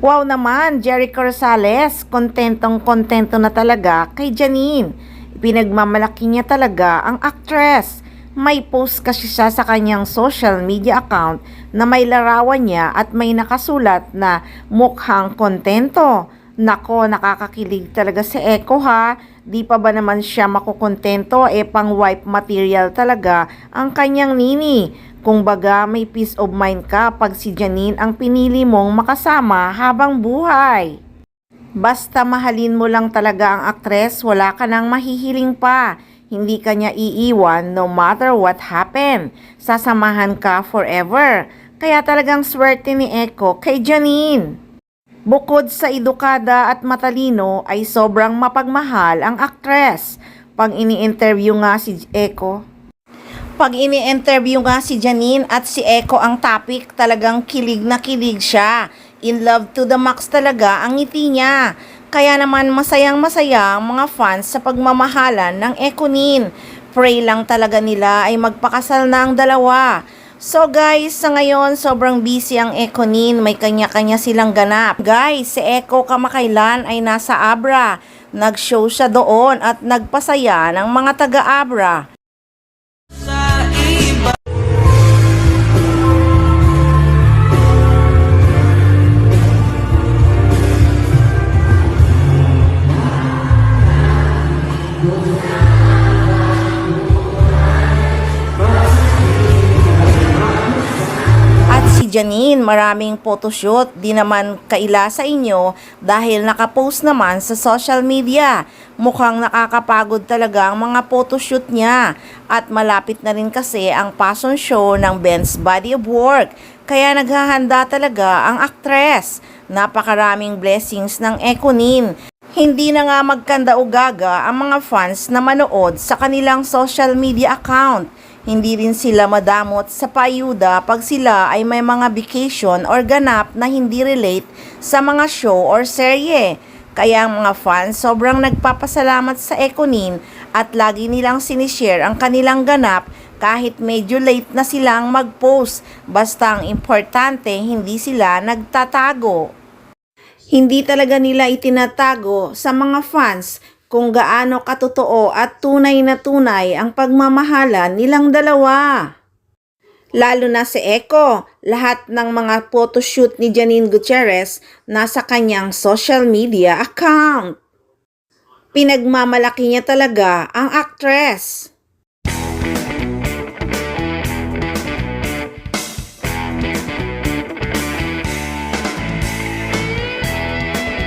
Wow naman, Jericho Rosales, kontentong-kontento na talaga kay Janine. Pinagmamalaki niya talaga ang actress. May post kasi siya sa kanyang social media account na may larawan niya at may nakasulat na mukhang kontento. Nako, nakakakilig talaga si Echo ha. Di pa ba naman siya makukontento, pang wipe material talaga ang kanyang nini. Kung baga may peace of mind ka pag si Janine ang pinili mong makasama habang buhay. Basta mahalin mo lang talaga ang aktres, wala ka nang mahihiling pa. Hindi ka niya iiwan no matter what happen. Sasamahan ka forever. Kaya talagang swerte ni Echo kay Janine. Bukod sa edukada at matalino ay sobrang mapagmahal ang aktres. Pag ini-interview nga si Janine at si Echo ang topic, talagang kilig na kilig siya. In love to the max talaga ang ngiti niya. Kaya naman masayang-masaya ang mga fans sa pagmamahalan ng Echonin. Pray lang talaga nila ay magpakasal na ang dalawa. So guys, sa ngayon sobrang busy ang Echonin, may kanya-kanya silang ganap. Guys, si Echo kamakailan ay nasa Abra. Nag-show siya doon at nagpasaya ng mga taga-Abra. Janine, maraming photoshoot, di naman kaila sa inyo dahil nakapost naman sa social media. Mukhang nakakapagod talaga ang mga photoshoot niya at malapit na rin kasi ang fashion show ng Ben's Body of Work. Kaya naghahanda talaga ang aktres. Napakaraming blessings ng Echonin. Hindi na nga magkanda-ugaga ang mga fans na manood sa kanilang social media account. Hindi rin sila madamot sa payuda pag sila ay may mga vacation or ganap na hindi relate sa mga show or serye. Kaya ang mga fans sobrang nagpapasalamat sa Echonin at lagi nilang sinishare ang kanilang ganap kahit medyo late na silang mag-post. Basta ang importante hindi sila nagtatago. Hindi talaga nila itinatago sa mga fans kung gaano katotoo at tunay na tunay ang pagmamahalan nilang dalawa. Lalo na si Echo, lahat ng mga photoshoot ni Janine Gutierrez nasa kanyang social media account. Pinagmamalaki niya talaga ang actress.